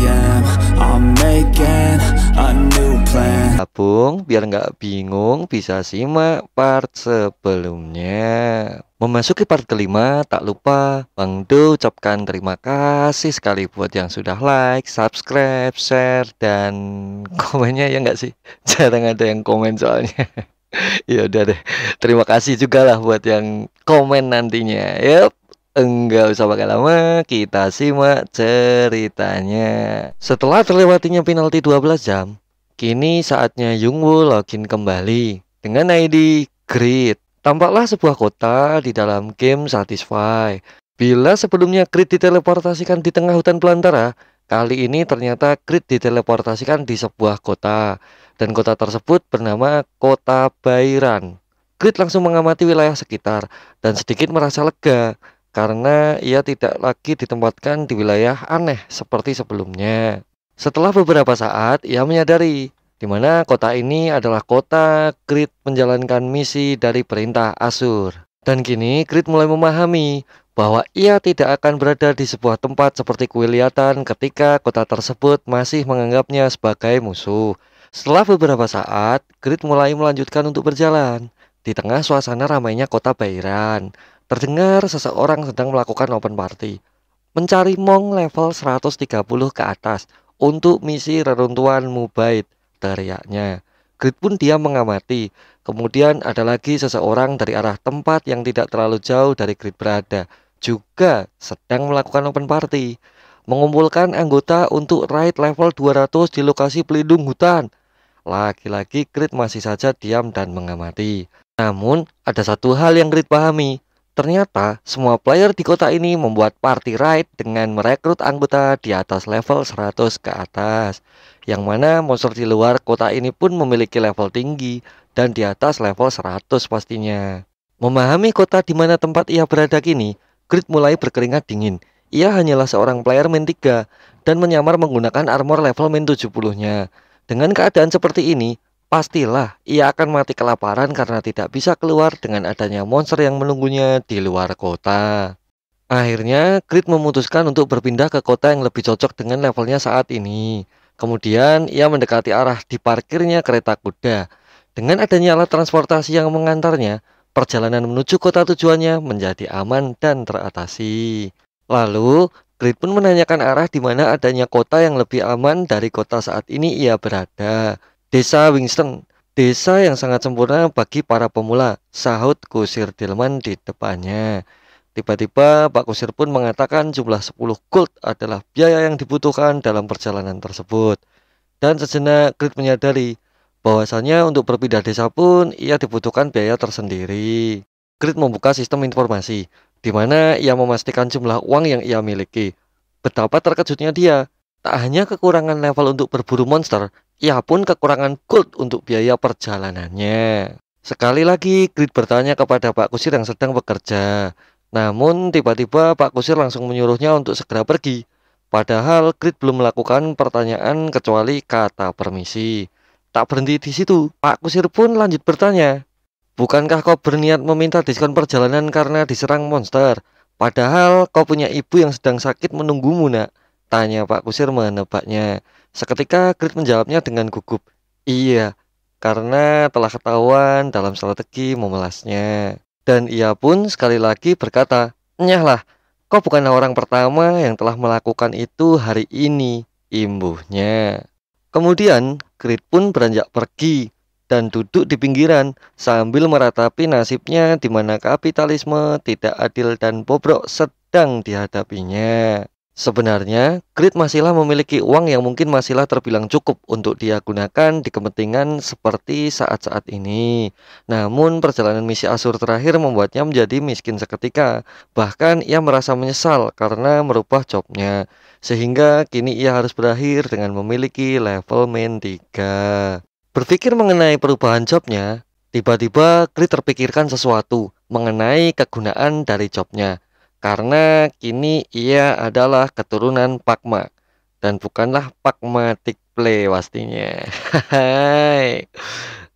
am. I'm making a new plan. Gabung biar nggak bingung, bisa simak part sebelumnya. Memasuki part kelima, tak lupa Bang Do ucapkan terima kasih sekali buat yang sudah like, subscribe, share, dan komennya ya nggak sih? Jarang ada yang komen soalnya. Ya udah deh, terima kasih juga lah buat yang komen nantinya. Yup, enggak usah pakai lama, kita simak ceritanya. Setelah terlewatinya penalti 12 jam, kini saatnya Jungwoo login kembali dengan ID Grid. Tampaklah sebuah kota di dalam game Satisfy. Bila sebelumnya Grid diteleportasikan di tengah hutan belantara, kali ini ternyata Grid diteleportasikan di sebuah kota. Dan kota tersebut bernama Kota Bairan. Grid langsung mengamati wilayah sekitar dan sedikit merasa lega karena ia tidak lagi ditempatkan di wilayah aneh seperti sebelumnya. Setelah beberapa saat, ia menyadari di mana kota ini adalah kota Grid menjalankan misi dari perintah Asur. Dan kini Grid mulai memahami bahwa ia tidak akan berada di sebuah tempat seperti kelihatan ketika kota tersebut masih menganggapnya sebagai musuh. Setelah beberapa saat, Grid mulai melanjutkan untuk berjalan. Di tengah suasana ramainya kota Bairan, terdengar seseorang sedang melakukan open party. Mencari Mong level 130 ke atas untuk misi reruntuhan Mubait, teriaknya. Grid pun diam mengamati. Kemudian ada lagi seseorang dari arah tempat yang tidak terlalu jauh dari Grid berada, juga sedang melakukan open party. Mengumpulkan anggota untuk raid level 200 di lokasi pelindung hutan. Lagi-lagi Grid masih saja diam dan mengamati. Namun ada satu hal yang Grid pahami. Ternyata semua player di kota ini membuat party raid dengan merekrut anggota di atas level 100 ke atas. Yang mana monster di luar kota ini pun memiliki level tinggi dan di atas level 100 pastinya. Memahami kota di mana tempat ia berada kini, Grid mulai berkeringat dingin. Ia hanyalah seorang player main 3 dan menyamar menggunakan armor level main 70-nya. Dengan keadaan seperti ini, pastilah ia akan mati kelaparan karena tidak bisa keluar dengan adanya monster yang menunggunya di luar kota. Akhirnya, Grid memutuskan untuk berpindah ke kota yang lebih cocok dengan levelnya saat ini. Kemudian, ia mendekati arah diparkirnya kereta kuda. Dengan adanya alat transportasi yang mengantarnya, perjalanan menuju kota tujuannya menjadi aman dan teratasi. Lalu, Grid pun menanyakan arah di mana adanya kota yang lebih aman dari kota saat ini ia berada. Desa Winston, desa yang sangat sempurna bagi para pemula, sahut Kusir Dilman di depannya. Tiba-tiba Pak Kusir pun mengatakan jumlah 10 gold adalah biaya yang dibutuhkan dalam perjalanan tersebut. Dan sejenak Grid menyadari bahwasanya untuk berpindah desa pun ia dibutuhkan biaya tersendiri. Grid membuka sistem informasi, di mana ia memastikan jumlah uang yang ia miliki. Betapa terkejutnya dia, tak hanya kekurangan level untuk berburu monster, ia pun kekurangan gold untuk biaya perjalanannya. Sekali lagi Grid bertanya kepada Pak Kusir yang sedang bekerja. Namun tiba-tiba Pak Kusir langsung menyuruhnya untuk segera pergi. Padahal Grid belum melakukan pertanyaan kecuali kata permisi. Tak berhenti di situ, Pak Kusir pun lanjut bertanya, "Bukankah kau berniat meminta diskon perjalanan karena diserang monster? Padahal kau punya ibu yang sedang sakit menunggumu, nak," tanya Pak Kusir menebaknya. Seketika Grid menjawabnya dengan gugup, "Iya, karena telah ketahuan dalam strategi memelasnya." Dan ia pun sekali lagi berkata, "Nyahlah, kau bukanlah orang pertama yang telah melakukan itu hari ini," imbuhnya. Kemudian Grid pun beranjak pergi dan duduk di pinggiran sambil meratapi nasibnya di mana kapitalisme tidak adil dan bobrok sedang dihadapinya. Sebenarnya, Grid masihlah memiliki uang yang mungkin masihlah terbilang cukup untuk dia gunakan di kepentingan seperti saat-saat ini. Namun, perjalanan misi Asur terakhir membuatnya menjadi miskin seketika. Bahkan, ia merasa menyesal karena merubah jobnya. Sehingga kini ia harus berakhir dengan memiliki level main 3. Berpikir mengenai perubahan jobnya, tiba-tiba Grid terpikirkan sesuatu mengenai kegunaan dari jobnya. Karena kini ia adalah keturunan Pakma dan bukanlah Pakmatic Play pastinya. Hai.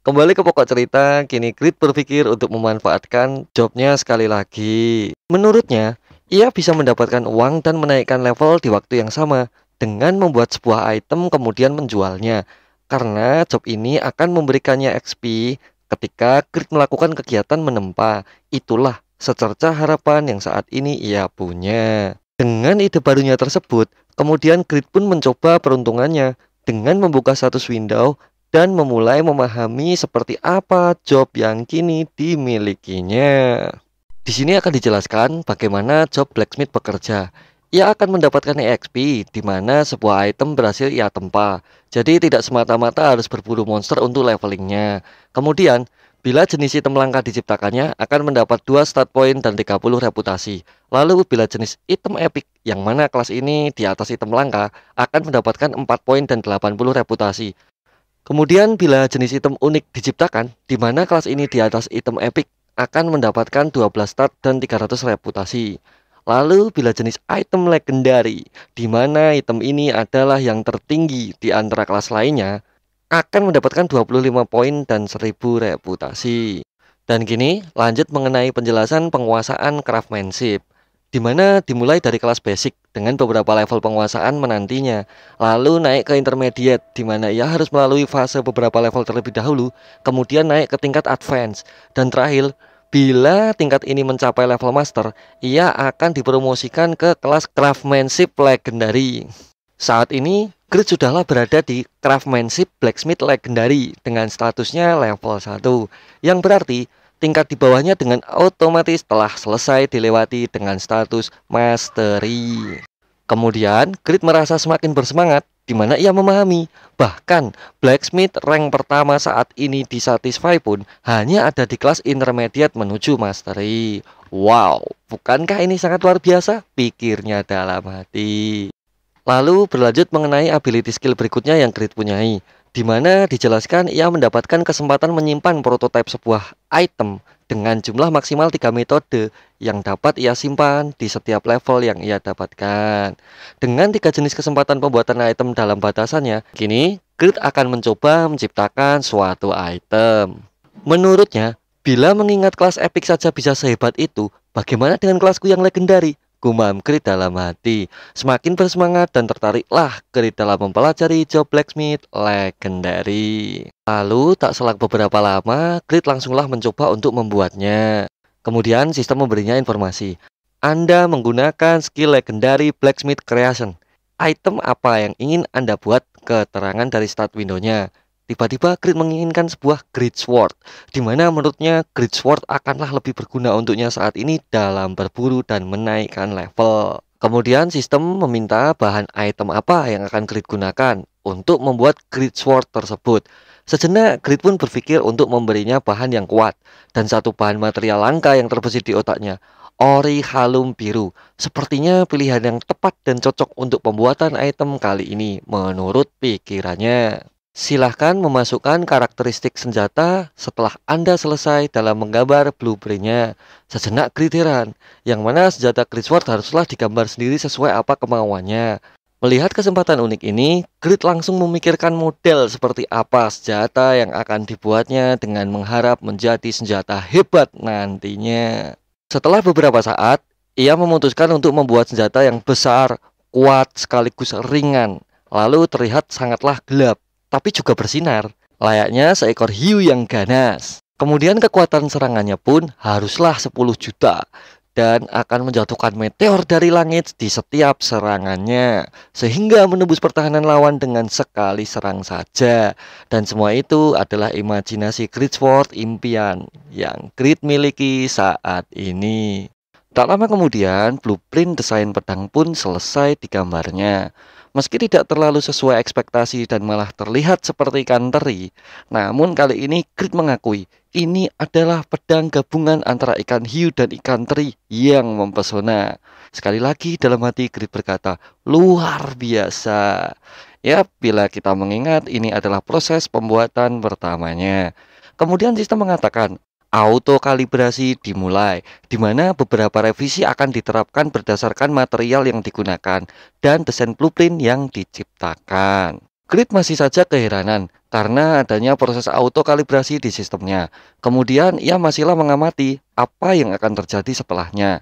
Kembali ke pokok cerita, kini Grid berpikir untuk memanfaatkan jobnya sekali lagi. Menurutnya, ia bisa mendapatkan uang dan menaikkan level di waktu yang sama dengan membuat sebuah item kemudian menjualnya. Karena job ini akan memberikannya XP ketika Grid melakukan kegiatan menempa. Itulah secerca harapan yang saat ini ia punya. Dengan ide barunya tersebut, kemudian Grid pun mencoba peruntungannya dengan membuka status window dan memulai memahami seperti apa job yang kini dimilikinya. Di sini akan dijelaskan bagaimana job blacksmith bekerja. Ia akan mendapatkan EXP di mana sebuah item berhasil ia tempa. Jadi tidak semata-mata harus berburu monster untuk levelingnya. Kemudian, bila jenis item langka diciptakannya akan mendapat 2 start point dan 30 reputasi. Lalu bila jenis item epic yang mana kelas ini di atas item langka akan mendapatkan 4 poin dan 80 reputasi. Kemudian bila jenis item unik diciptakan di mana kelas ini di atas item epic akan mendapatkan 12 start dan 300 reputasi. Lalu bila jenis item legendary di mana item ini adalah yang tertinggi di antara kelas lainnya akan mendapatkan 25 poin dan 1000 reputasi. Dan kini lanjut mengenai penjelasan penguasaan craftsmanship, di mana dimulai dari kelas basic dengan beberapa level penguasaan menantinya, lalu naik ke intermediate di mana ia harus melalui fase beberapa level terlebih dahulu, kemudian naik ke tingkat advance, dan terakhir bila tingkat ini mencapai level master, ia akan dipromosikan ke kelas craftsmanship legendary. Saat ini Grid sudahlah berada di craftsmanship blacksmith legendary dengan statusnya level 1, yang berarti tingkat di bawahnya dengan otomatis telah selesai dilewati dengan status mastery. Kemudian Grid merasa semakin bersemangat di mana ia memahami bahkan blacksmith rank pertama saat ini di Satisfy pun hanya ada di kelas intermediate menuju mastery. Wow, bukankah ini sangat luar biasa? Pikirnya dalam hati. Lalu berlanjut mengenai ability skill berikutnya yang Grid punyai, di mana dijelaskan ia mendapatkan kesempatan menyimpan prototipe sebuah item dengan jumlah maksimal 3 metode yang dapat ia simpan di setiap level yang ia dapatkan. Dengan 3 jenis kesempatan pembuatan item dalam batasannya, kini Grid akan mencoba menciptakan suatu item. Menurutnya, bila mengingat kelas epic saja bisa sehebat itu, bagaimana dengan kelasku yang legendary? Gumam Grid dalam hati. Semakin bersemangat dan tertariklah Grid dalam mempelajari job blacksmith legendary. Lalu tak selang beberapa lama, Grid langsunglah mencoba untuk membuatnya. Kemudian sistem memberinya informasi. Anda menggunakan skill legendary blacksmith creation. Item apa yang ingin Anda buat? Keterangan dari start window-nya. Tiba-tiba Grid menginginkan sebuah Grid Sword, di mana menurutnya Grid Sword akanlah lebih berguna untuknya saat ini dalam berburu dan menaikkan level. Kemudian sistem meminta bahan item apa yang akan Grid gunakan untuk membuat Grid Sword tersebut. Sejenak Grid pun berpikir untuk memberinya bahan yang kuat, dan satu bahan material langka yang terbesit di otaknya, ori halum biru. Sepertinya pilihan yang tepat dan cocok untuk pembuatan item kali ini menurut pikirannya. Silahkan memasukkan karakteristik senjata setelah Anda selesai dalam menggambar blueprintnya. Sejenak Grid heran, yang mana senjata Grid Sword haruslah digambar sendiri sesuai apa kemauannya. Melihat kesempatan unik ini, Grid langsung memikirkan model seperti apa senjata yang akan dibuatnya dengan mengharap menjadi senjata hebat nantinya. Setelah beberapa saat, ia memutuskan untuk membuat senjata yang besar, kuat sekaligus ringan, lalu terlihat sangatlah gelap, tapi juga bersinar, layaknya seekor hiu yang ganas. Kemudian kekuatan serangannya pun haruslah 10 juta dan akan menjatuhkan meteor dari langit di setiap serangannya, sehingga menembus pertahanan lawan dengan sekali serang saja. Dan semua itu adalah imajinasi Grid Sword impian yang Grid miliki saat ini. Tak lama kemudian, blueprint desain pedang pun selesai digambarnya. Meski tidak terlalu sesuai ekspektasi dan malah terlihat seperti ikan teri, namun kali ini Grid mengakui ini adalah pedang gabungan antara ikan hiu dan ikan teri yang mempesona. Sekali lagi dalam hati Grid berkata, luar biasa. Ya, bila kita mengingat ini adalah proses pembuatan pertamanya. Kemudian sistem mengatakan, auto kalibrasi dimulai, di mana beberapa revisi akan diterapkan berdasarkan material yang digunakan dan desain blueprint yang diciptakan. Grid masih saja keheranan karena adanya proses auto kalibrasi di sistemnya. Kemudian ia masihlah mengamati apa yang akan terjadi setelahnya.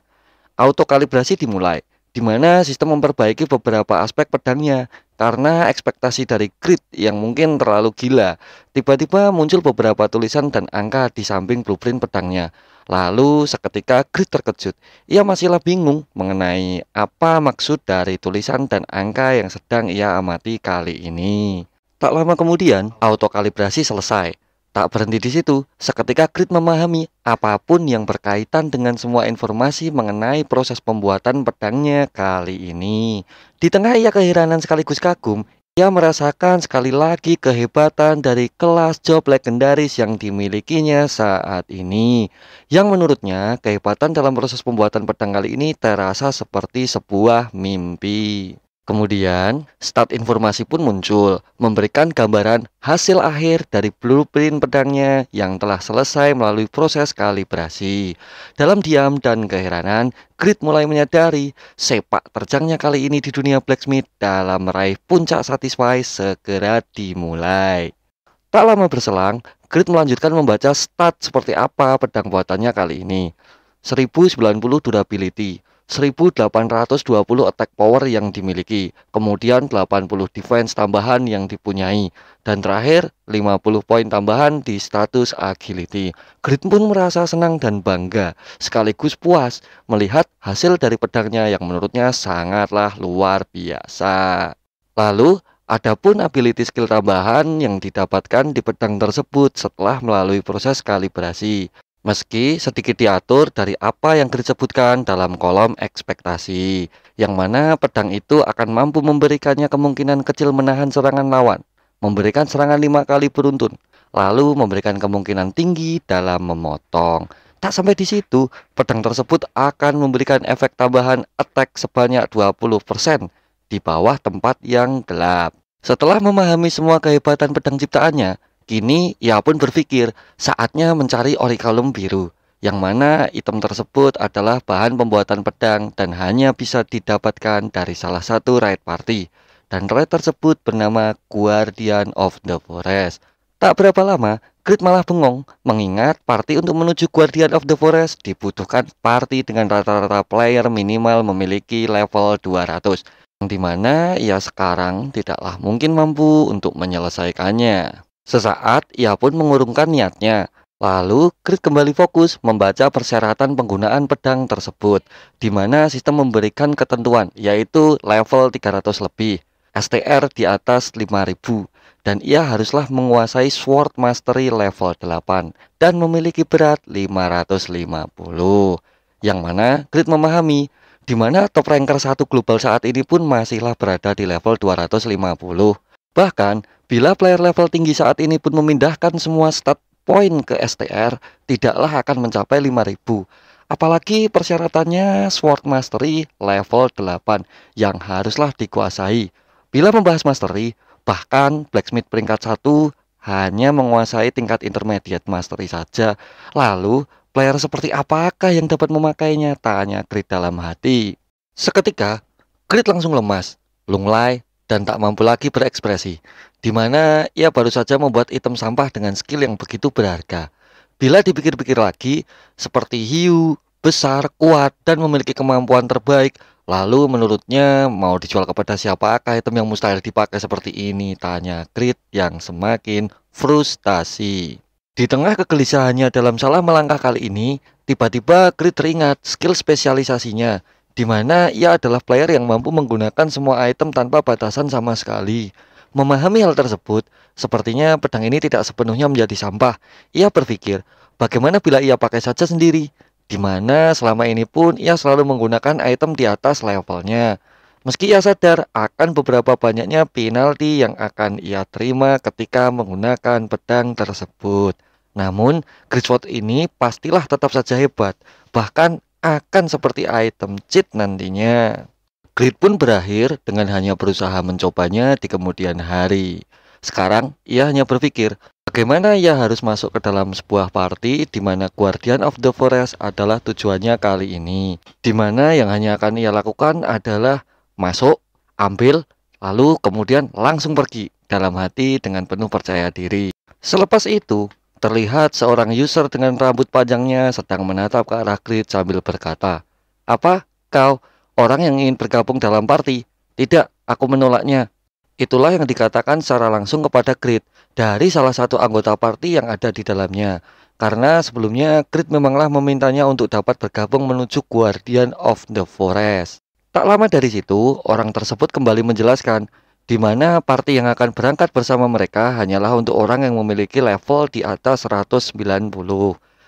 Auto kalibrasi dimulai, di mana sistem memperbaiki beberapa aspek pedangnya. Karena ekspektasi dari Grid yang mungkin terlalu gila, tiba-tiba muncul beberapa tulisan dan angka di samping blueprint pedangnya. Lalu seketika Grid terkejut. Ia masihlah bingung mengenai apa maksud dari tulisan dan angka yang sedang ia amati kali ini. Tak lama kemudian, autokalibrasi selesai. Tak berhenti di situ, seketika Grid memahami apapun yang berkaitan dengan semua informasi mengenai proses pembuatan pedangnya kali ini. Di tengah ia keheranan sekaligus kagum, ia merasakan sekali lagi kehebatan dari kelas job legendaris yang dimilikinya saat ini. Yang menurutnya, kehebatan dalam proses pembuatan pedang kali ini terasa seperti sebuah mimpi. Kemudian, stat informasi pun muncul, memberikan gambaran hasil akhir dari blueprint pedangnya yang telah selesai melalui proses kalibrasi. Dalam diam dan keheranan, Grid mulai menyadari sepak terjangnya kali ini di dunia blacksmith dalam meraih puncak satisfy segera dimulai. Tak lama berselang, Grid melanjutkan membaca stat seperti apa pedang buatannya kali ini. 1090 durability, 1820 attack power yang dimiliki, kemudian 80 defense tambahan yang dipunyai, dan terakhir 50 poin tambahan di status agility. Grid pun merasa senang dan bangga, sekaligus puas melihat hasil dari pedangnya yang menurutnya sangatlah luar biasa. Lalu, adapun ability skill tambahan yang didapatkan di pedang tersebut setelah melalui proses kalibrasi. Meski sedikit diatur dari apa yang disebutkan dalam kolom ekspektasi, yang mana pedang itu akan mampu memberikannya kemungkinan kecil menahan serangan lawan, memberikan serangan 5 kali beruntun, lalu memberikan kemungkinan tinggi dalam memotong. Tak sampai di situ, pedang tersebut akan memberikan efek tambahan attack sebanyak 20% di bawah tempat yang gelap. Setelah memahami semua kehebatan pedang ciptaannya, kini ia pun berpikir saatnya mencari orikalum biru, yang mana item tersebut adalah bahan pembuatan pedang dan hanya bisa didapatkan dari salah satu raid party. Dan raid tersebut bernama Guardian of the Forest. Tak berapa lama, Grid malah bengong, mengingat party untuk menuju Guardian of the Forest dibutuhkan party dengan rata-rata player minimal memiliki level 200, yang dimana ia sekarang tidaklah mungkin mampu untuk menyelesaikannya. Sesaat ia pun mengurungkan niatnya. Lalu Grid kembali fokus membaca persyaratan penggunaan pedang tersebut, di mana sistem memberikan ketentuan yaitu level 300 lebih, STR di atas 5000, dan ia haruslah menguasai Sword Mastery level 8 dan memiliki berat 550. Yang mana Grid memahami di mana top ranker 1 global saat ini pun masihlah berada di level 250. Bahkan, bila player level tinggi saat ini pun memindahkan semua stat point ke STR, tidaklah akan mencapai 5000. Apalagi persyaratannya Sword Mastery level 8 yang haruslah dikuasai. Bila membahas Mastery, bahkan Blacksmith peringkat 1 hanya menguasai tingkat Intermediate Mastery saja. Lalu, player seperti apakah yang dapat memakainya? Tanya Grid dalam hati. Seketika, Grid langsung lemas, lunglai, dan tak mampu lagi berekspresi, di mana ia baru saja membuat item sampah dengan skill yang begitu berharga. Bila dipikir-pikir lagi, seperti hiu, besar, kuat, dan memiliki kemampuan terbaik, lalu menurutnya mau dijual kepada siapakah item yang mustahil dipakai seperti ini? Tanya Grid yang semakin frustasi. Di tengah kegelisahannya dalam salah melangkah kali ini, tiba-tiba Grid teringat skill spesialisasinya, di mana ia adalah player yang mampu menggunakan semua item tanpa batasan sama sekali. Memahami hal tersebut, sepertinya pedang ini tidak sepenuhnya menjadi sampah. Ia berpikir, bagaimana bila ia pakai saja sendiri, di mana selama ini pun ia selalu menggunakan item di atas levelnya. Meski ia sadar akan beberapa banyaknya penalti yang akan ia terima ketika menggunakan pedang tersebut. Namun, Gridsword ini pastilah tetap saja hebat, bahkan akan seperti item cheat nantinya. Grid pun berakhir dengan hanya berusaha mencobanya di kemudian hari. Sekarang ia hanya berpikir bagaimana ia harus masuk ke dalam sebuah party di mana Guardian of the Forest adalah tujuannya kali ini. Di mana yang hanya akan ia lakukan adalah masuk, ambil, lalu kemudian langsung pergi dalam hati dengan penuh percaya diri. Selepas itu, terlihat seorang user dengan rambut panjangnya sedang menatap ke arah Grid sambil berkata, "Apa? Kau? orang yang ingin bergabung dalam party. Tidak, aku menolaknya. Itulah yang dikatakan secara langsung kepada Grid dari salah satu anggota party yang ada di dalamnya. Karena sebelumnya Grid memanglah memintanya untuk dapat bergabung menuju Guardian of the Forest. Tak lama dari situ, orang tersebut kembali menjelaskan di mana party yang akan berangkat bersama mereka hanyalah untuk orang yang memiliki level di atas 190.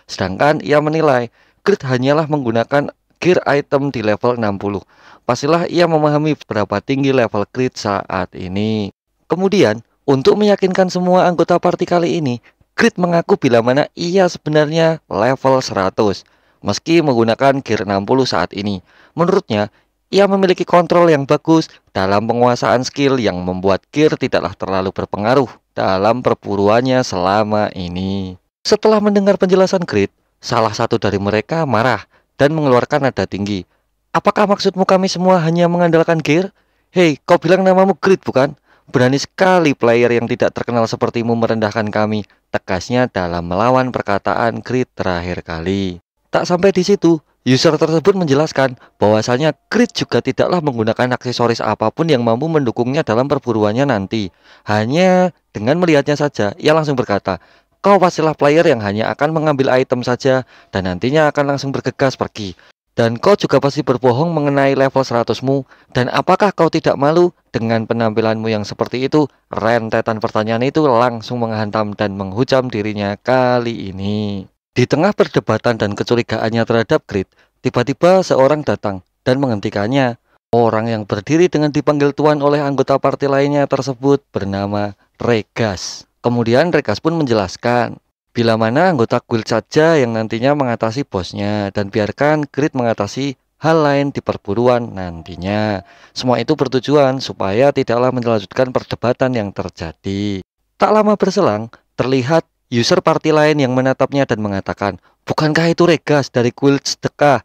Sedangkan ia menilai Grid hanyalah menggunakan gear item di level 60. Pastilah ia memahami berapa tinggi level Grid saat ini. Kemudian, untuk meyakinkan semua anggota party kali ini, Grid mengaku bila mana ia sebenarnya level 100 meski menggunakan gear 60 saat ini. Menurutnya, ia memiliki kontrol yang bagus dalam penguasaan skill yang membuat gear tidaklah terlalu berpengaruh dalam perburuannya selama ini. Setelah mendengar penjelasan Grid, salah satu dari mereka marah dan mengeluarkan nada tinggi. Apakah maksudmu kami semua hanya mengandalkan gear? Hei, kau bilang namamu Grid bukan? Berani sekali player yang tidak terkenal sepertimu merendahkan kami, tegasnya dalam melawan perkataan Grid terakhir kali. Tak sampai di situ, user tersebut menjelaskan bahwasanya Grid juga tidaklah menggunakan aksesoris apapun yang mampu mendukungnya dalam perburuannya nanti. Hanya dengan melihatnya saja, ia langsung berkata, kau pastilah player yang hanya akan mengambil item saja dan nantinya akan langsung bergegas pergi. Dan kau juga pasti berbohong mengenai level 100-mu. Dan apakah kau tidak malu dengan penampilanmu yang seperti itu? Rentetan pertanyaan itu langsung menghantam dan menghujam dirinya kali ini. Di tengah perdebatan dan kecurigaannya terhadap Grid, tiba-tiba seorang datang dan menghentikannya. Orang yang berdiri dengan dipanggil tuan oleh anggota partai lainnya tersebut bernama Regas. Kemudian Regas pun menjelaskan bila mana anggota guild saja yang nantinya mengatasi bosnya dan biarkan Grid mengatasi hal lain di perburuan nantinya. Semua itu bertujuan supaya tidaklah melanjutkan perdebatan yang terjadi. Tak lama berselang, terlihat user party lain yang menatapnya dan mengatakan, bukankah itu Regas dari guild sedekah?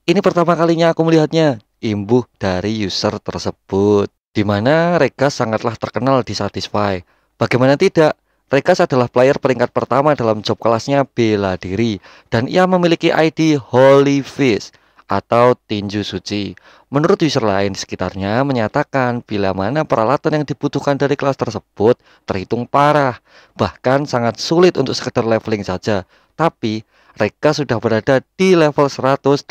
Ini pertama kalinya aku melihatnya, imbuh dari user tersebut. Di mana Regas sangatlah terkenal di Satisfy. Bagaimana tidak? Regas adalah player peringkat pertama dalam job kelasnya bela diri dan ia memiliki ID Holy Fish atau tinju suci. Menurut user lain di sekitarnya menyatakan bila mana peralatan yang dibutuhkan dari kelas tersebut terhitung parah, bahkan sangat sulit untuk sekedar leveling saja. Tapi Regas sudah berada di level 180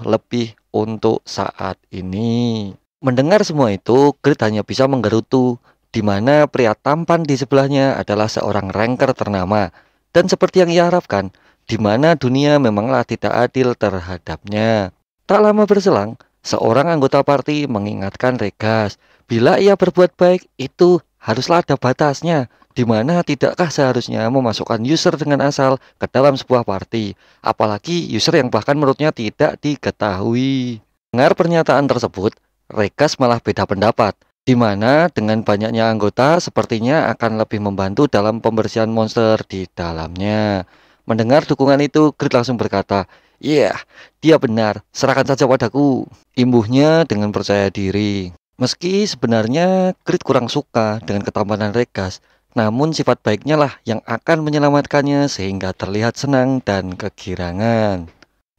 lebih untuk saat ini. Mendengar semua itu, Grid hanya bisa menggerutu, di mana pria tampan di sebelahnya adalah seorang ranker ternama. Dan seperti yang ia harapkan, di mana dunia memanglah tidak adil terhadapnya. Tak lama berselang, seorang anggota party mengingatkan Regas, bila ia berbuat baik itu haruslah ada batasnya, di mana tidakkah seharusnya memasukkan user dengan asal ke dalam sebuah party, apalagi user yang bahkan menurutnya tidak diketahui. Dengar pernyataan tersebut, Regas malah beda pendapat, di mana dengan banyaknya anggota sepertinya akan lebih membantu dalam pembersihan monster di dalamnya. Mendengar dukungan itu, Grid langsung berkata, "Yeah, dia benar, serahkan saja padaku." Imbuhnya dengan percaya diri. Meski sebenarnya Grid kurang suka dengan ketampanan Regas, namun sifat baiknya lah yang akan menyelamatkannya sehingga terlihat senang dan kegirangan.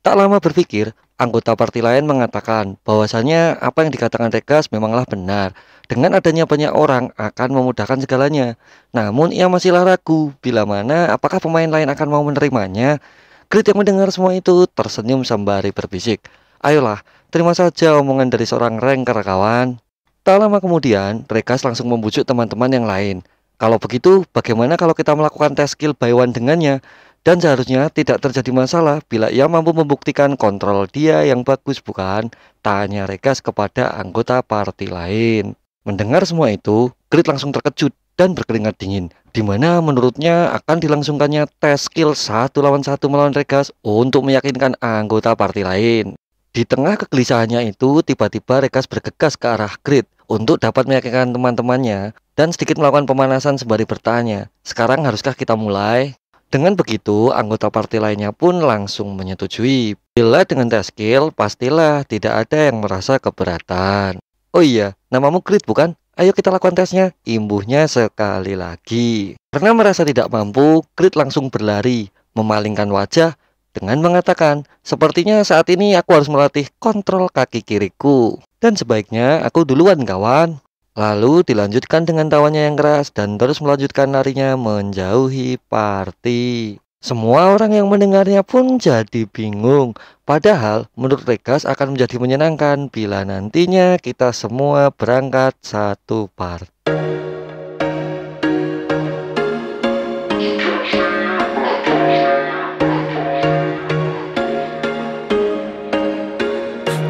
Tak lama berpikir, anggota party lain mengatakan bahwasanya apa yang dikatakan Regas memanglah benar. Dengan adanya banyak orang akan memudahkan segalanya. Namun ia masihlah ragu bila mana apakah pemain lain akan mau menerimanya. Grid yang mendengar semua itu tersenyum sembari berbisik, ayolah, terima saja omongan dari seorang ranker kawan. Tak lama kemudian, Regas langsung membujuk teman-teman yang lain. Kalau begitu, bagaimana kalau kita melakukan tes skill by one dengannya? Dan seharusnya tidak terjadi masalah bila ia mampu membuktikan kontrol dia yang bagus bukan? Tanya Regas kepada anggota party lain. Mendengar semua itu, Grid langsung terkejut dan berkeringat dingin, di mana menurutnya akan dilangsungkannya tes skill 1 lawan 1 melawan Regas untuk meyakinkan anggota party lain. Di tengah kegelisahannya itu, tiba-tiba Regas bergegas ke arah Grid untuk dapat meyakinkan teman-temannya dan sedikit melakukan pemanasan sembari bertanya, sekarang haruskah kita mulai? Dengan begitu, anggota party lainnya pun langsung menyetujui. Bila dengan tes skill, pastilah tidak ada yang merasa keberatan. Oh iya, namamu Grid bukan? Ayo kita lakukan tesnya. Imbuhnya sekali lagi. Karena merasa tidak mampu, Grid langsung berlari, memalingkan wajah, dengan mengatakan, sepertinya saat ini aku harus melatih kontrol kaki kiriku. Dan sebaiknya aku duluan kawan. Lalu dilanjutkan dengan tawanya yang keras dan terus melanjutkan larinya menjauhi party. Semua orang yang mendengarnya pun jadi bingung. Padahal menurut Regas akan menjadi menyenangkan bila nantinya kita semua berangkat satu party.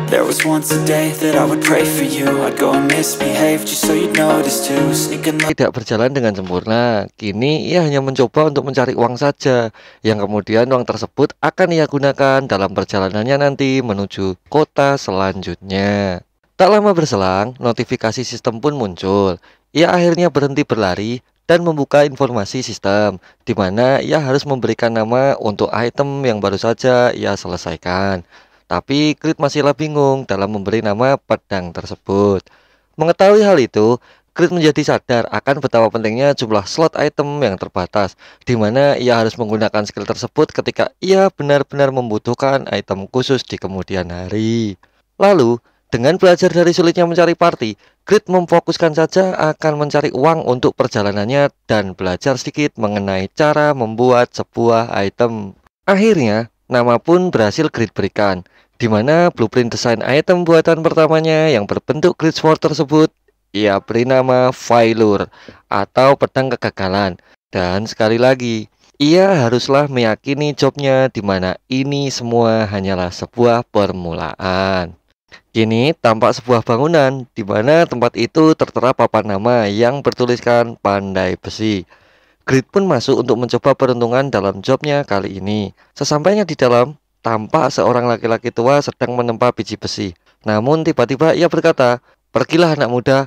There was once a day that I would pray for you. I'd go and misbehave just so you'd notice too. Sneaking up. Tidak berjalan dengan sempurna. Kini ia hanya mencoba untuk mencari uang saja, yang kemudian uang tersebut akan ia gunakan dalam perjalanannya nanti menuju kota selanjutnya. Tak lama berselang, notifikasi sistem pun muncul. Ia akhirnya berhenti berlari dan membuka informasi sistem, di mana ia harus memberikan nama untuk item yang baru saja ia selesaikan. Tapi Grid masihlah bingung dalam memberi nama pedang tersebut. Mengetahui hal itu, Grid menjadi sadar akan betapa pentingnya jumlah slot item yang terbatas, di mana ia harus menggunakan skill tersebut ketika ia benar-benar membutuhkan item khusus di kemudian hari. Lalu, dengan belajar dari sulitnya mencari party, Grid memfokuskan saja akan mencari uang untuk perjalanannya dan belajar sedikit mengenai cara membuat sebuah item. Akhirnya, nama pun berhasil Grid berikan, di mana blueprint desain item buatan pertamanya yang berbentuk Grid Sword tersebut ia beri nama Failure atau pedang kegagalan. Dan sekali lagi, ia haruslah meyakini jobnya di mana ini semua hanyalah sebuah permulaan. Kini tampak sebuah bangunan di mana tempat itu tertera papan nama yang bertuliskan Pandai Besi. Grid pun masuk untuk mencoba peruntungan dalam jobnya kali ini. Sesampainya di dalam, tampak seorang laki-laki tua sedang menempa biji besi. Namun tiba-tiba ia berkata, "Pergilah anak muda."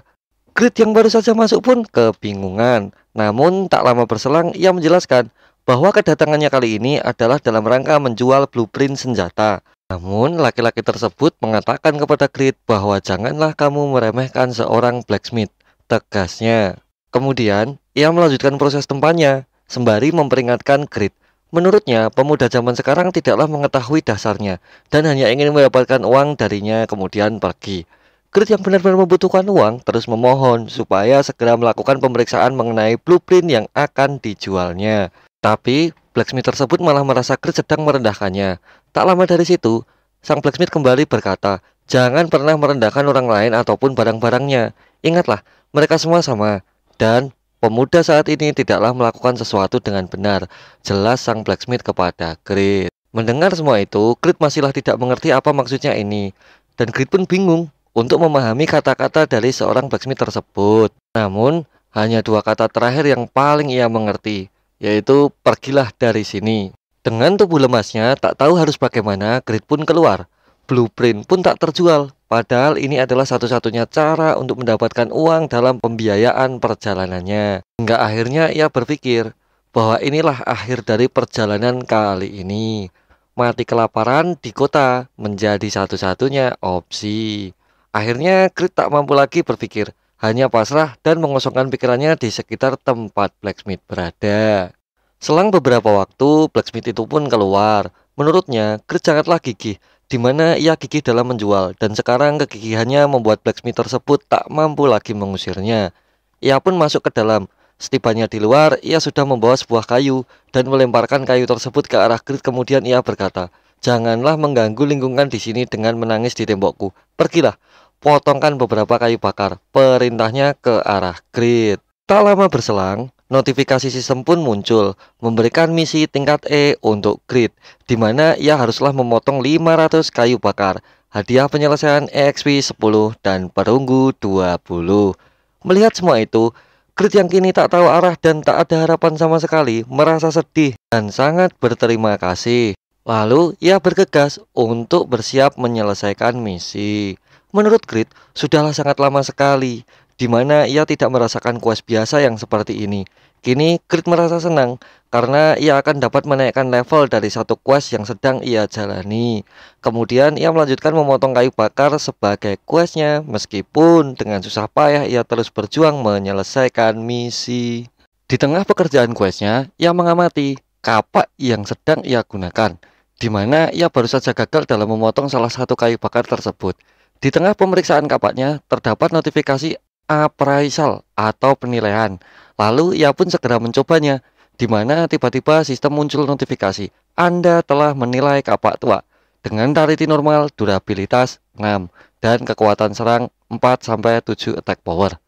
Grid yang baru saja masuk pun kebingungan. Namun tak lama berselang ia menjelaskan bahwa kedatangannya kali ini adalah dalam rangka menjual blueprint senjata. Namun laki-laki tersebut mengatakan kepada Grid bahwa janganlah kamu meremehkan seorang blacksmith, tegasnya. Kemudian ia melanjutkan proses tempanya sembari memperingatkan Grid. Menurutnya, pemuda zaman sekarang tidaklah mengetahui dasarnya dan hanya ingin mendapatkan uang darinya kemudian pergi. Grid yang benar-benar membutuhkan uang terus memohon supaya segera melakukan pemeriksaan mengenai blueprint yang akan dijualnya. Tapi blacksmith tersebut malah merasa Grid sedang merendahkannya. Tak lama dari situ, sang blacksmith kembali berkata, "Jangan pernah merendahkan orang lain ataupun barang-barangnya. Ingatlah, mereka semua sama." Dan pemuda saat ini tidaklah melakukan sesuatu dengan benar, jelas sang blacksmith kepada Grid. Mendengar semua itu, Grid masihlah tidak mengerti apa maksudnya ini. Dan Grid pun bingung untuk memahami kata-kata dari seorang blacksmith tersebut. Namun, hanya dua kata terakhir yang paling ia mengerti, yaitu pergilah dari sini. Dengan tubuh lemasnya, tak tahu harus bagaimana, Grid pun keluar. Blueprint pun tak terjual. Padahal ini adalah satu-satunya cara untuk mendapatkan uang dalam pembiayaan perjalanannya. Hingga akhirnya ia berpikir bahwa inilah akhir dari perjalanan kali ini. Mati kelaparan di kota menjadi satu-satunya opsi. Akhirnya Grid tak mampu lagi berpikir, hanya pasrah dan mengosongkan pikirannya di sekitar tempat blacksmith berada. Selang beberapa waktu, blacksmith itu pun keluar. Menurutnya, Grid sangatlah gigih, di mana ia gigih dalam menjual, dan sekarang kegigihannya membuat blacksmith tersebut tak mampu lagi mengusirnya. Ia pun masuk ke dalam. Setibanya di luar, ia sudah membawa sebuah kayu dan melemparkan kayu tersebut ke arah Grid. Kemudian ia berkata, "Janganlah mengganggu lingkungan di sini dengan menangis di tembokku. Pergilah, potongkan beberapa kayu bakar," perintahnya ke arah Grid. Tak lama berselang, notifikasi sistem pun muncul, memberikan misi tingkat E untuk Grid, di mana ia haruslah memotong 500 kayu bakar, hadiah penyelesaian EXP 10 dan perunggu 20. Melihat semua itu, Grid yang kini tak tahu arah dan tak ada harapan sama sekali, merasa sedih dan sangat berterima kasih. Lalu ia bergegas untuk bersiap menyelesaikan misi. Menurut Grid, sudahlah sangat lama sekali di mana ia tidak merasakan quest biasa yang seperti ini. Kini Grid merasa senang karena ia akan dapat menaikkan level dari satu quest yang sedang ia jalani. Kemudian ia melanjutkan memotong kayu bakar sebagai questnya, meskipun dengan susah payah ia terus berjuang menyelesaikan misi. Di tengah pekerjaan questnya, ia mengamati kapak yang sedang ia gunakan. di mana ia baru saja gagal dalam memotong salah satu kayu bakar tersebut. Di tengah pemeriksaan kapaknya, terdapat notifikasi appraisal atau penilaian. Lalu ia pun segera mencobanya, di mana tiba-tiba sistem muncul notifikasi. Anda telah menilai kapak tua dengan tariti normal, durabilitas 6, dan kekuatan serang 4-7 attack power.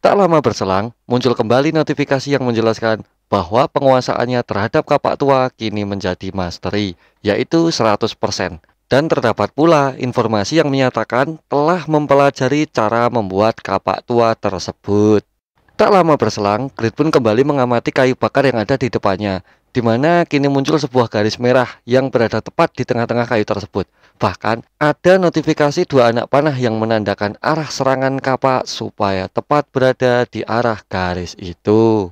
Tak lama berselang, muncul kembali notifikasi yang menjelaskan bahwa penguasaannya terhadap kapak tua kini menjadi mastery, yaitu 100%. Dan terdapat pula informasi yang menyatakan telah mempelajari cara membuat kapak tua tersebut. Tak lama berselang, Grid pun kembali mengamati kayu bakar yang ada di depannya, di mana kini muncul sebuah garis merah yang berada tepat di tengah-tengah kayu tersebut. Bahkan ada notifikasi dua anak panah yang menandakan arah serangan kapak supaya tepat berada di arah garis itu.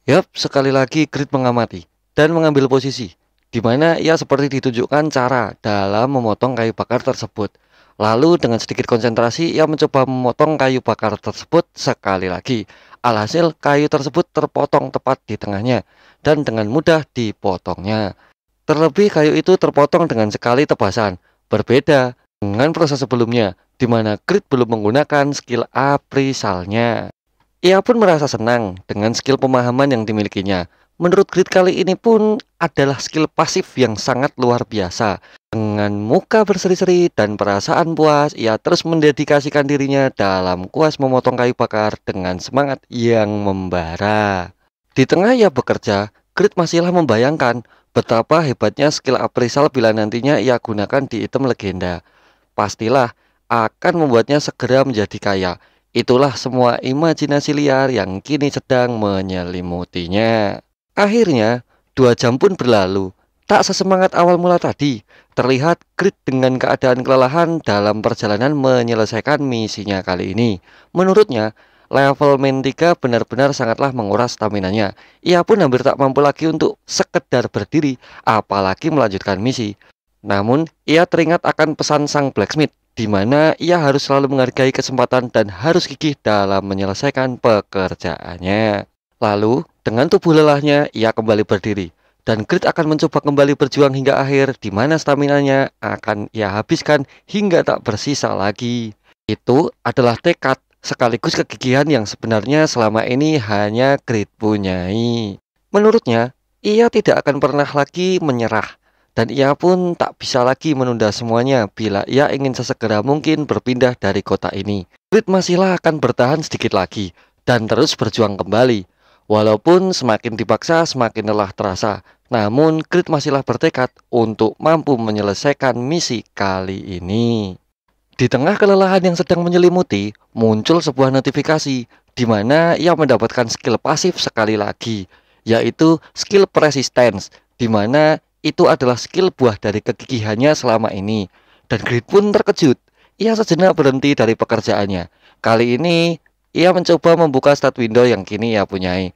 Yap, sekali lagi Grid mengamati dan mengambil posisi, di mana ia seperti ditunjukkan cara dalam memotong kayu bakar tersebut. Lalu dengan sedikit konsentrasi ia mencoba memotong kayu bakar tersebut sekali lagi. Alhasil kayu tersebut terpotong tepat di tengahnya dan dengan mudah dipotongnya. Terlebih kayu itu terpotong dengan sekali tebasan, berbeda dengan proses sebelumnya, di mana Grid belum menggunakan skill appraisalnya. Ia pun merasa senang dengan skill pemahaman yang dimilikinya. Menurut Grid kali ini pun adalah skill pasif yang sangat luar biasa. Dengan muka berseri-seri dan perasaan puas, ia terus mendedikasikan dirinya dalam kuas memotong kayu bakar dengan semangat yang membara. Di tengah ia bekerja, Grid masihlah membayangkan betapa hebatnya skill appraisal bila nantinya ia gunakan di item legenda. Pastilah akan membuatnya segera menjadi kaya. Itulah semua imajinasi liar yang kini sedang menyelimutinya. Akhirnya, 2 jam pun berlalu. Tak sesemangat awal mula tadi. Terlihat Grid dengan keadaan kelelahan dalam perjalanan menyelesaikan misinya kali ini. Menurutnya, level main 3 benar-benar sangatlah menguras staminanya. Ia pun hampir tak mampu lagi untuk sekedar berdiri, apalagi melanjutkan misi. Namun, ia teringat akan pesan sang blacksmith, di mana ia harus selalu menghargai kesempatan dan harus gigih dalam menyelesaikan pekerjaannya. Lalu, dengan tubuh lelahnya, ia kembali berdiri. Dan Grid akan mencoba kembali berjuang hingga akhir, di mana staminanya akan ia habiskan hingga tak bersisa lagi. Itu adalah tekad sekaligus kegigihan yang sebenarnya selama ini hanya Grid punyai. Menurutnya, ia tidak akan pernah lagi menyerah. Dan ia pun tak bisa lagi menunda semuanya bila ia ingin sesegera mungkin berpindah dari kota ini. Grid masihlah akan bertahan sedikit lagi dan terus berjuang kembali. Walaupun semakin dipaksa semakin lelah terasa, namun Grid masihlah bertekad untuk mampu menyelesaikan misi kali ini. Di tengah kelelahan yang sedang menyelimuti, muncul sebuah notifikasi di mana ia mendapatkan skill pasif sekali lagi, yaitu skill persistence, di mana itu adalah skill buah dari kegigihannya selama ini. Dan Grid pun terkejut. Ia sejenak berhenti dari pekerjaannya. Kali ini ia mencoba membuka stat window yang kini ia punyai,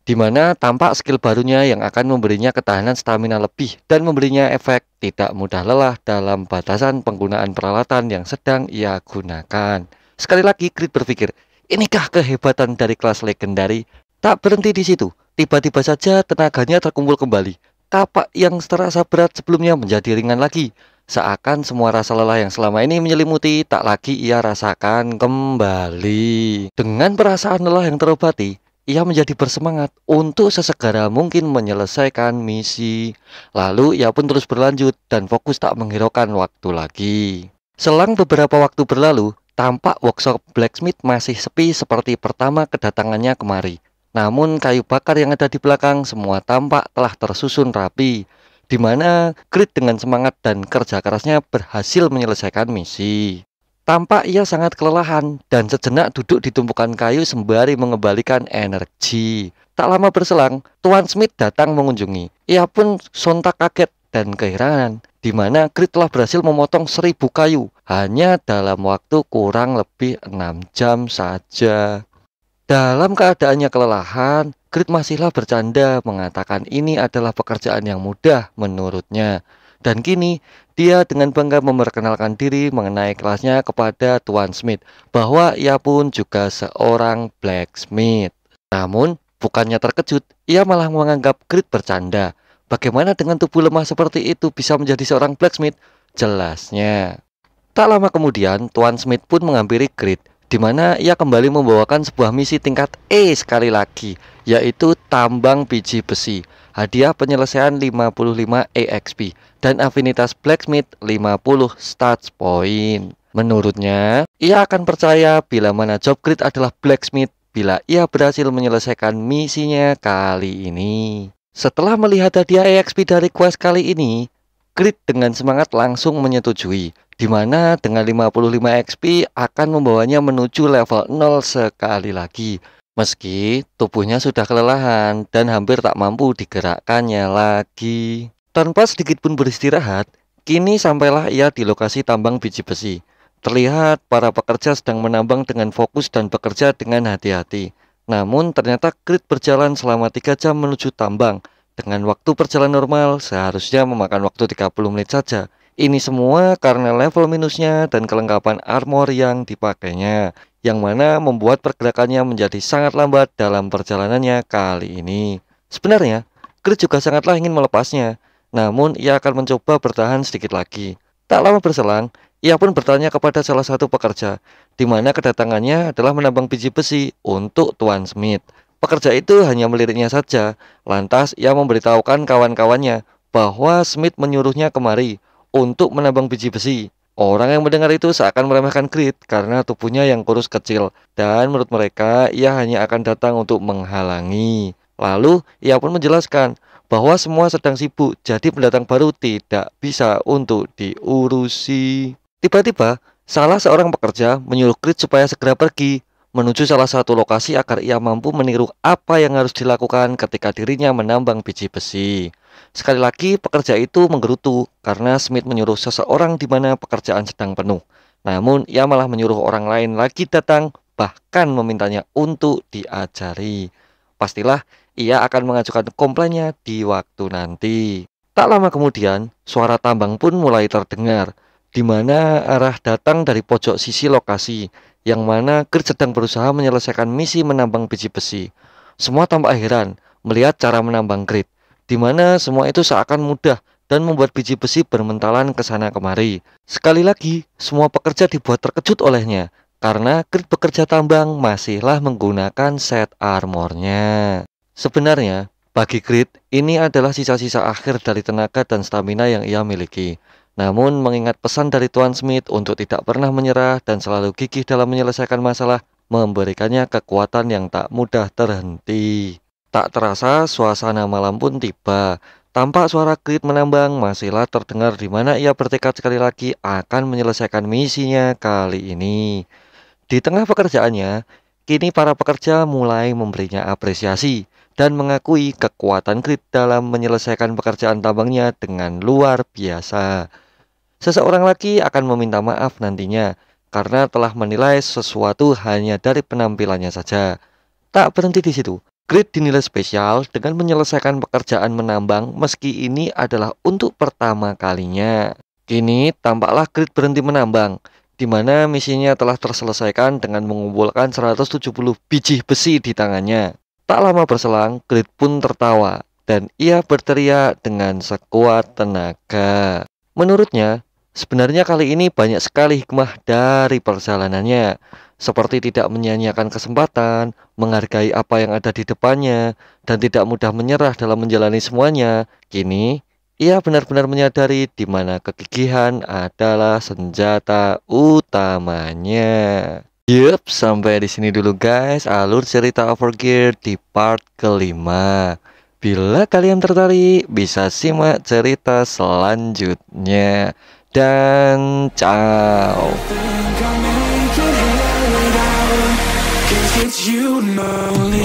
di mana tampak skill barunya yang akan memberinya ketahanan stamina lebih dan memberinya efek tidak mudah lelah dalam batasan penggunaan peralatan yang sedang ia gunakan. Sekali lagi Grid berpikir, inikah kehebatan dari kelas legendari? Tak berhenti di situ. Tiba-tiba saja tenaganya terkumpul kembali. Kapak yang terasa berat sebelumnya menjadi ringan lagi. Seakan semua rasa lelah yang selama ini menyelimuti tak lagi ia rasakan kembali. Dengan perasaan lelah yang terobati, ia menjadi bersemangat untuk sesegera mungkin menyelesaikan misi. Lalu ia pun terus berlanjut dan fokus tak menghiraukan waktu lagi. Selang beberapa waktu berlalu, tampak workshop blacksmith masih sepi seperti pertama kedatangannya kemari. Namun kayu bakar yang ada di belakang semua tampak telah tersusun rapi, di mana Grid dengan semangat dan kerja kerasnya berhasil menyelesaikan misi. Tampak ia sangat kelelahan dan sejenak duduk di tumpukan kayu sembari mengembalikan energi. Tak lama berselang, Tuan Smith datang mengunjungi. Ia pun sontak kaget dan keheranan, di mana Grid telah berhasil memotong 1000 kayu hanya dalam waktu kurang lebih 6 jam saja. Dalam keadaannya kelelahan, Grid masihlah bercanda mengatakan ini adalah pekerjaan yang mudah menurutnya. Dan kini, dia dengan bangga memperkenalkan diri mengenai kelasnya kepada Tuan Smith, bahwa ia pun juga seorang blacksmith. Namun, bukannya terkejut, ia malah menganggap Grid bercanda. Bagaimana dengan tubuh lemah seperti itu bisa menjadi seorang blacksmith? Jelasnya. Tak lama kemudian, Tuan Smith pun menghampiri Grid, di mana ia kembali membawakan sebuah misi tingkat E sekali lagi, yaitu tambang biji besi, hadiah penyelesaian 55 EXP, dan afinitas blacksmith 50 stats point. Menurutnya, ia akan percaya bila mana job Grid adalah blacksmith bila ia berhasil menyelesaikan misinya kali ini. Setelah melihat hadiah EXP dari quest kali ini, Grid dengan semangat langsung menyetujui, di mana dengan 55 XP akan membawanya menuju level 0 sekali lagi. Meski tubuhnya sudah kelelahan dan hampir tak mampu digerakkannya lagi. Tanpa sedikit pun beristirahat, kini sampailah ia di lokasi tambang biji besi. Terlihat para pekerja sedang menambang dengan fokus dan bekerja dengan hati-hati. Namun ternyata Grid berjalan selama 3 jam menuju tambang. Dengan waktu perjalanan normal seharusnya memakan waktu 30 menit saja. Ini semua karena level minusnya dan kelengkapan armor yang dipakainya, yang mana membuat pergerakannya menjadi sangat lambat dalam perjalanannya kali ini. Sebenarnya, Grid juga sangatlah ingin melepasnya, namun ia akan mencoba bertahan sedikit lagi. Tak lama berselang, ia pun bertanya kepada salah satu pekerja, di mana kedatangannya adalah menambang biji besi untuk Tuan Smith. Pekerja itu hanya meliriknya saja. Lantas ia memberitahukan kawan-kawannya bahwa Smith menyuruhnya kemari untuk menambang biji besi. Orang yang mendengar itu seakan meremehkan Grid karena tubuhnya yang kurus kecil, dan menurut mereka ia hanya akan datang untuk menghalangi. Lalu ia pun menjelaskan bahwa semua sedang sibuk, jadi pendatang baru tidak bisa untuk diurusi. Tiba-tiba salah seorang pekerja menyuruh Grid supaya segera pergi menuju salah satu lokasi agar ia mampu meniru apa yang harus dilakukan ketika dirinya menambang biji besi. Sekali lagi pekerja itu menggerutu karena Smith menyuruh seseorang di mana pekerjaan sedang penuh. Namun ia malah menyuruh orang lain lagi datang, bahkan memintanya untuk diajari. Pastilah ia akan mengajukan komplainnya di waktu nanti. Tak lama kemudian, suara tambang pun mulai terdengar, di mana arah datang dari pojok sisi lokasi, yang mana Grid sedang berusaha menyelesaikan misi menambang biji besi. Semua tampak heran melihat cara menambang Grid, di mana semua itu seakan mudah dan membuat biji besi bermentalan ke sana kemari. Sekali lagi, semua pekerja dibuat terkejut olehnya, karena Grid bekerja tambang masihlah menggunakan set armornya. Sebenarnya, bagi Grid, ini adalah sisa-sisa akhir dari tenaga dan stamina yang ia miliki. Namun mengingat pesan dari Tuan Smith untuk tidak pernah menyerah dan selalu gigih dalam menyelesaikan masalah, memberikannya kekuatan yang tak mudah terhenti. Tak terasa suasana malam pun tiba. Tampak suara Grid menambang masihlah terdengar, di mana ia bertekad sekali lagi akan menyelesaikan misinya kali ini. Di tengah pekerjaannya, kini para pekerja mulai memberinya apresiasi dan mengakui kekuatan Grid dalam menyelesaikan pekerjaan tambangnya dengan luar biasa. Seseorang lagi akan meminta maaf nantinya karena telah menilai sesuatu hanya dari penampilannya saja. Tak berhenti di situ, Grid dinilai spesial dengan menyelesaikan pekerjaan menambang meski ini adalah untuk pertama kalinya. Kini tampaklah Grid berhenti menambang, di mana misinya telah terselesaikan dengan mengumpulkan 170 biji besi di tangannya. Tak lama berselang, Grid pun tertawa dan ia berteriak dengan sekuat tenaga. Menurutnya, sebenarnya kali ini banyak sekali hikmah dari perjalanannya, seperti tidak menyia-nyiakan kesempatan, menghargai apa yang ada di depannya, dan tidak mudah menyerah dalam menjalani semuanya. Kini, ia benar-benar menyadari di mana kegigihan adalah senjata utamanya. Yup, sampai di sini dulu guys alur cerita Overgear di part kelima. Bila kalian tertarik, bisa simak cerita selanjutnya. Dan ciao. Think I'll make it out, 'cause it's you and only